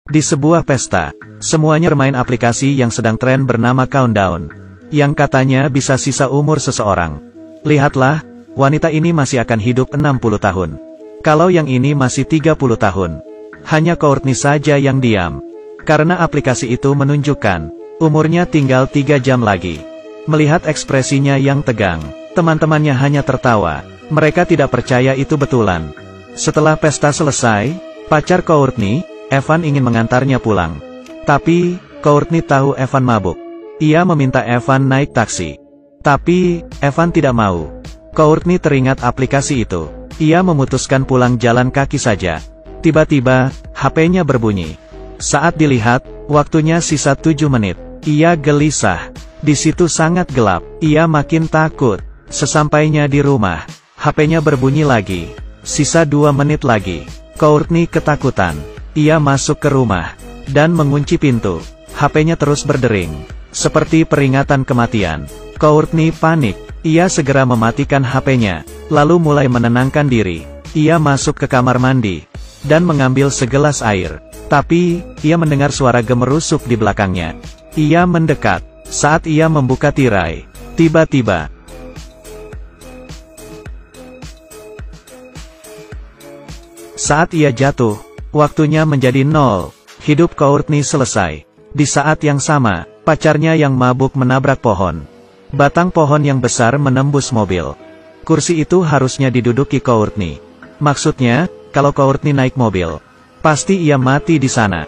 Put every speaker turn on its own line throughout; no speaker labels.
Di sebuah pesta, semuanya bermain aplikasi yang sedang tren bernama Countdown, yang katanya bisa sisa umur seseorang. Lihatlah, wanita ini masih akan hidup 60 tahun. Kalau yang ini masih 30 tahun. Hanya Courtney saja yang diam. Karena aplikasi itu menunjukkan, umurnya tinggal 3 jam lagi. Melihat ekspresinya yang tegang, teman-temannya hanya tertawa. Mereka tidak percaya itu betulan. Setelah pesta selesai, pacar Courtney, Evan ingin mengantarnya pulang. Tapi, Courtney tahu Evan mabuk. Ia meminta Evan naik taksi. Tapi, Evan tidak mau. Courtney teringat aplikasi itu. Ia memutuskan pulang jalan kaki saja. Tiba-tiba, HP-nya berbunyi. Saat dilihat, waktunya sisa 7 menit. Ia gelisah. Di situ sangat gelap. Ia makin takut. Sesampainya di rumah, HP-nya berbunyi lagi. Sisa 2 menit lagi. Courtney ketakutan. Ia masuk ke rumah dan mengunci pintu. HP-nya terus berdering, seperti peringatan kematian. Courtney panik. Ia segera mematikan HP-nya, lalu mulai menenangkan diri. Ia masuk ke kamar mandi dan mengambil segelas air. Tapi, ia mendengar suara gemerusuk di belakangnya. Ia mendekat. Saat ia membuka tirai, tiba-tiba saat ia jatuh, waktunya menjadi 0. Hidup Courtney selesai. Di saat yang sama, pacarnya yang mabuk menabrak pohon. Batang pohon yang besar menembus mobil. Kursi itu harusnya diduduki Courtney. Maksudnya, kalau Courtney naik mobil, pasti ia mati di sana.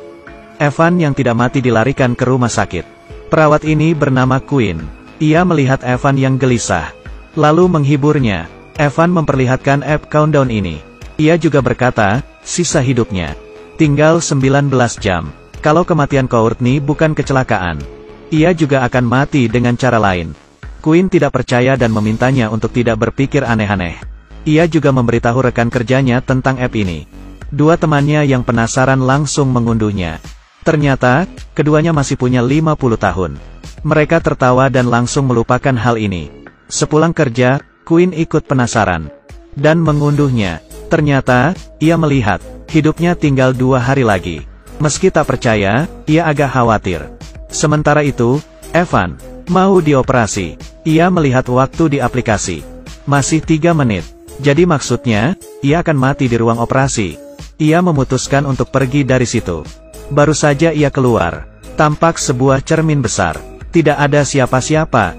Evan yang tidak mati dilarikan ke rumah sakit. Perawat ini bernama Quinn. Ia melihat Evan yang gelisah, lalu menghiburnya. Evan memperlihatkan app Countdown ini. Ia juga berkata, sisa hidupnya tinggal 19 jam. Kalau kematian Courtney bukan kecelakaan, ia juga akan mati dengan cara lain. Quinn tidak percaya dan memintanya untuk tidak berpikir aneh-aneh. Ia juga memberitahu rekan kerjanya tentang app ini. Dua temannya yang penasaran langsung mengunduhnya. Ternyata, keduanya masih punya 50 tahun. Mereka tertawa dan langsung melupakan hal ini. Sepulang kerja, Quinn ikut penasaran dan mengunduhnya. Ternyata, ia melihat, hidupnya tinggal 2 hari lagi. Meski tak percaya, ia agak khawatir. Sementara itu, Evan mau dioperasi. Ia melihat waktu di aplikasi. Masih 3 menit. Jadi maksudnya, ia akan mati di ruang operasi. Ia memutuskan untuk pergi dari situ. Baru saja ia keluar, tampak sebuah cermin besar. Tidak ada siapa-siapa.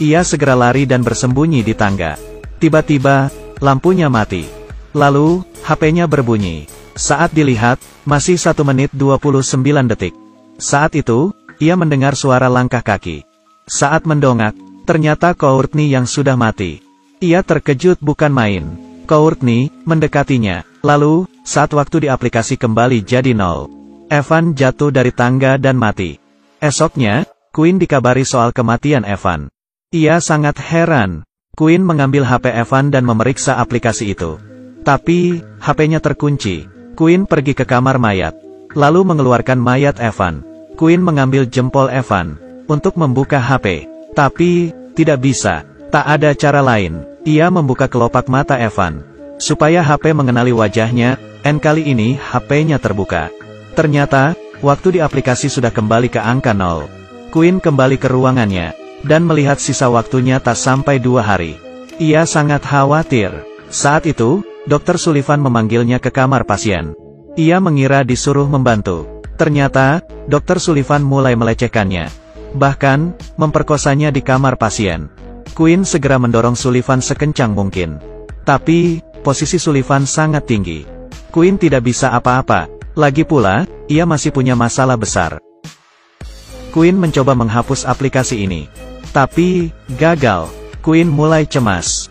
Ia segera lari dan bersembunyi di tangga. Tiba-tiba, lampunya mati. Lalu, HP-nya berbunyi. Saat dilihat, masih 1 menit 29 detik. Saat itu, ia mendengar suara langkah kaki. Saat mendongak, ternyata Courtney yang sudah mati. Ia terkejut bukan main. Courtney mendekatinya. Lalu, saat waktu di aplikasi kembali jadi 0. Evan jatuh dari tangga dan mati. Esoknya, Quinn dikabari soal kematian Evan. Ia sangat heran. Quinn mengambil HP Evan dan memeriksa aplikasi itu. Tapi, HP-nya terkunci. Quinn pergi ke kamar mayat, lalu mengeluarkan mayat Evan. Quinn mengambil jempol Evan untuk membuka HP. Tapi, tidak bisa. Tak ada cara lain. Ia membuka kelopak mata Evan supaya HP mengenali wajahnya. Kali ini HP-nya terbuka. Ternyata, waktu di aplikasi sudah kembali ke angka 0. Quinn kembali ke ruangannya dan melihat sisa waktunya tak sampai 2 hari. Ia sangat khawatir. Saat itu, Dr. Sullivan memanggilnya ke kamar pasien. Ia mengira disuruh membantu. Ternyata, Dr. Sullivan mulai melecehkannya. Bahkan, memperkosanya di kamar pasien. Quinn segera mendorong Sullivan sekencang mungkin. Tapi, posisi Sullivan sangat tinggi. Quinn tidak bisa apa-apa. Lagi pula, ia masih punya masalah besar. Quinn mencoba menghapus aplikasi ini. Tapi, gagal. Quinn mulai cemas.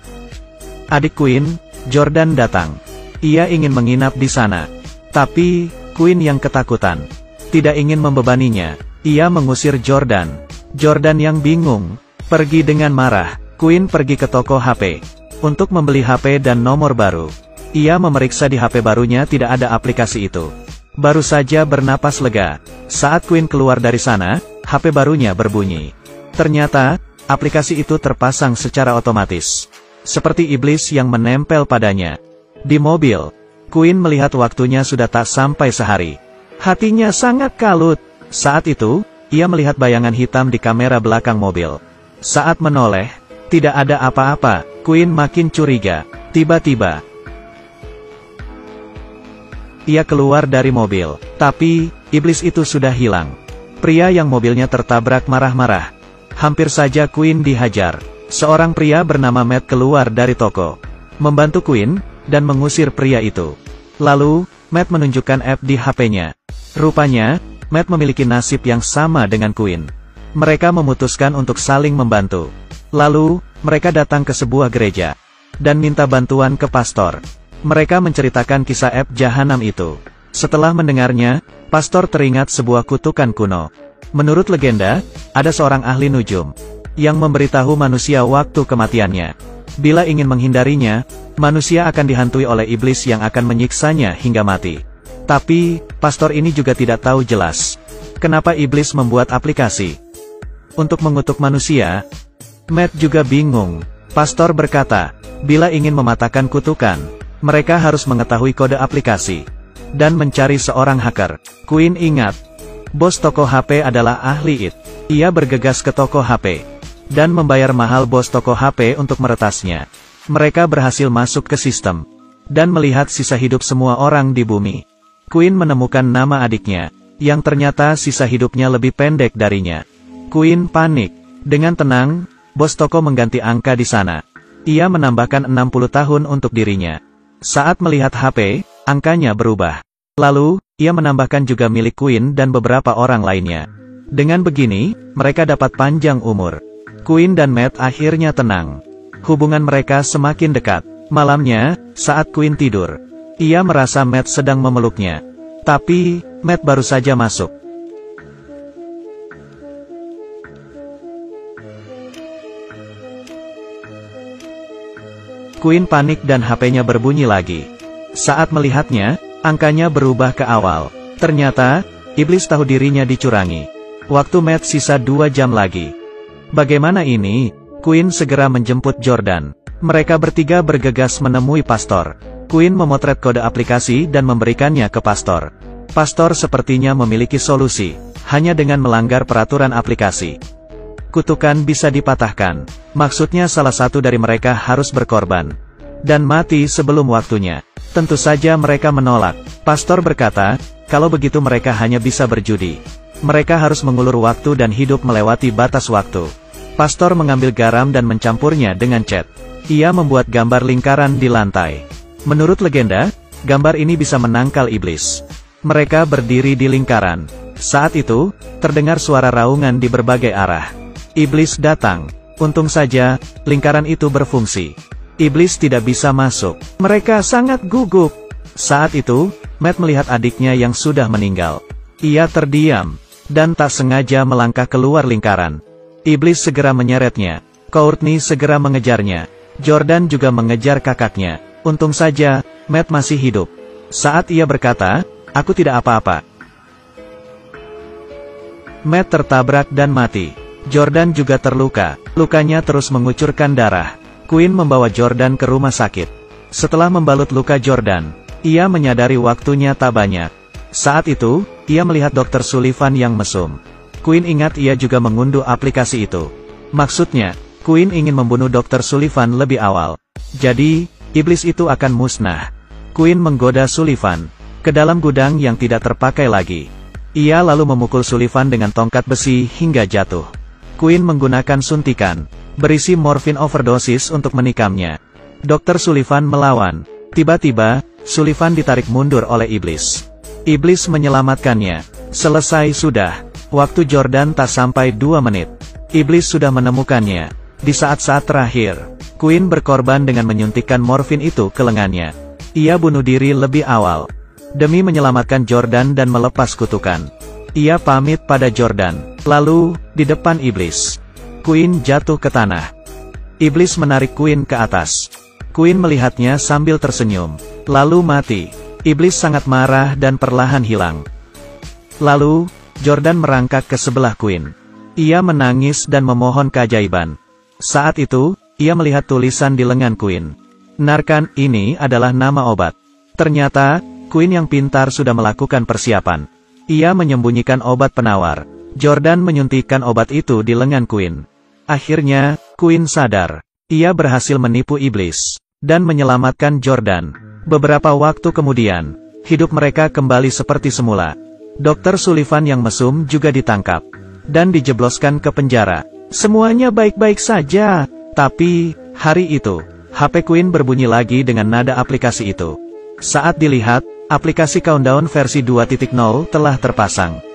Adik Quinn, Jordan datang. Ia ingin menginap di sana. Tapi, Quinn yang ketakutan. Tidak ingin membebaninya. Ia mengusir Jordan. Jordan yang bingung. Pergi dengan marah. Quinn pergi ke toko HP untuk membeli HP dan nomor baru. Ia memeriksa di HP barunya tidak ada aplikasi itu. Baru saja bernapas lega. Saat Quinn keluar dari sana, HP barunya berbunyi. Ternyata, aplikasi itu terpasang secara otomatis. Seperti iblis yang menempel padanya. Di mobil, Queen melihat waktunya sudah tak sampai sehari. Hatinya sangat kalut. Saat itu, ia melihat bayangan hitam di kamera belakang mobil. Saat menoleh, tidak ada apa-apa. Queen makin curiga. Tiba-tiba, ia keluar dari mobil. Tapi, iblis itu sudah hilang. Pria yang mobilnya tertabrak marah-marah. Hampir saja Queen dihajar. Seorang pria bernama Matt keluar dari toko, membantu Queen, dan mengusir pria itu. Lalu, Matt menunjukkan app di HP-nya. Rupanya, Matt memiliki nasib yang sama dengan Queen. Mereka memutuskan untuk saling membantu. Lalu, mereka datang ke sebuah gereja, dan minta bantuan ke pastor. Mereka menceritakan kisah app jahanam itu. Setelah mendengarnya, pastor teringat sebuah kutukan kuno. Menurut legenda, ada seorang ahli nujum, yang memberitahu manusia waktu kematiannya. Bila ingin menghindarinya, manusia akan dihantui oleh iblis yang akan menyiksanya hingga mati. Tapi, pastor ini juga tidak tahu jelas kenapa iblis membuat aplikasi untuk mengutuk manusia. Matt juga bingung. Pastor berkata, bila ingin mematahkan kutukan, mereka harus mengetahui kode aplikasi dan mencari seorang hacker. Queen ingat, bos toko HP adalah ahli IT. Ia bergegas ke toko HP dan membayar mahal bos toko HP untuk meretasnya. Mereka berhasil masuk ke sistem dan melihat sisa hidup semua orang di bumi. Queen menemukan nama adiknya, yang ternyata sisa hidupnya lebih pendek darinya. Queen panik. Dengan tenang, bos toko mengganti angka di sana. Ia menambahkan 60 tahun untuk dirinya. Saat melihat HP, angkanya berubah. Lalu, ia menambahkan juga milik Queen dan beberapa orang lainnya. Dengan begini, mereka dapat panjang umur. Queen dan Matt akhirnya tenang. Hubungan mereka semakin dekat. Malamnya, saat Queen tidur, ia merasa Matt sedang memeluknya. Tapi, Matt baru saja masuk. Queen panik dan HP-nya berbunyi lagi. Saat melihatnya, angkanya berubah ke awal. Ternyata, iblis tahu dirinya dicurangi. Waktu Matt sisa 2 jam lagi. Bagaimana ini? Queen segera menjemput Jordan. Mereka bertiga bergegas menemui pastor. Queen memotret kode aplikasi dan memberikannya ke pastor. Pastor sepertinya memiliki solusi, hanya dengan melanggar peraturan aplikasi. Kutukan bisa dipatahkan. Maksudnya salah satu dari mereka harus berkorban dan mati sebelum waktunya. Tentu saja mereka menolak. Pastor berkata, kalau begitu mereka hanya bisa berjudi. Mereka harus mengulur waktu dan hidup melewati batas waktu. Pastor mengambil garam dan mencampurnya dengan cat. Ia membuat gambar lingkaran di lantai. Menurut legenda, gambar ini bisa menangkal iblis. Mereka berdiri di lingkaran. Saat itu, terdengar suara raungan di berbagai arah. Iblis datang. Untung saja, lingkaran itu berfungsi. Iblis tidak bisa masuk. Mereka sangat gugup. Saat itu, Matt melihat adiknya yang sudah meninggal. Ia terdiam, dan tak sengaja melangkah keluar lingkaran. Iblis segera menyeretnya. Courtney segera mengejarnya. Jordan juga mengejar kakaknya. Untung saja, Matt masih hidup. Saat ia berkata, aku tidak apa-apa. Matt tertabrak dan mati. Jordan juga terluka. Lukanya terus mengucurkan darah. Queen membawa Jordan ke rumah sakit. Setelah membalut luka Jordan, ia menyadari waktunya tak banyak. Saat itu, ia melihat Dr. Sullivan yang mesum. Queen ingat ia juga mengunduh aplikasi itu. Maksudnya, Queen ingin membunuh Dr. Sullivan lebih awal. Jadi, iblis itu akan musnah. Queen menggoda Sullivan ke dalam gudang yang tidak terpakai lagi. Ia lalu memukul Sullivan dengan tongkat besi hingga jatuh. Queen menggunakan suntikan berisi morfin overdosis untuk menikamnya. Dr. Sullivan melawan. Tiba-tiba, Sullivan ditarik mundur oleh iblis. Iblis menyelamatkannya. Selesai sudah. Waktu Jordan tak sampai 2 menit. Iblis sudah menemukannya. Di saat-saat terakhir, Queen berkorban dengan menyuntikkan morfin itu ke lengannya. Ia bunuh diri lebih awal demi menyelamatkan Jordan dan melepas kutukan. Ia pamit pada Jordan. Lalu, di depan iblis, Queen jatuh ke tanah. Iblis menarik Queen ke atas. Queen melihatnya sambil tersenyum. Lalu mati. Iblis sangat marah dan perlahan hilang. Lalu, Jordan merangkak ke sebelah Queen. Ia menangis dan memohon keajaiban. Saat itu, ia melihat tulisan di lengan Queen. Narcan, ini adalah nama obat. Ternyata, Quinn yang pintar sudah melakukan persiapan. Ia menyembunyikan obat penawar. Jordan menyuntikkan obat itu di lengan Quinn. Akhirnya, Quinn sadar. Ia berhasil menipu iblis dan menyelamatkan Jordan. Beberapa waktu kemudian, hidup mereka kembali seperti semula. Dr. Sullivan yang mesum juga ditangkap dan dijebloskan ke penjara. Semuanya baik-baik saja. Tapi, hari itu, HP Quinn berbunyi lagi dengan nada aplikasi itu. Saat dilihat, aplikasi Countdown versi 2.0 telah terpasang.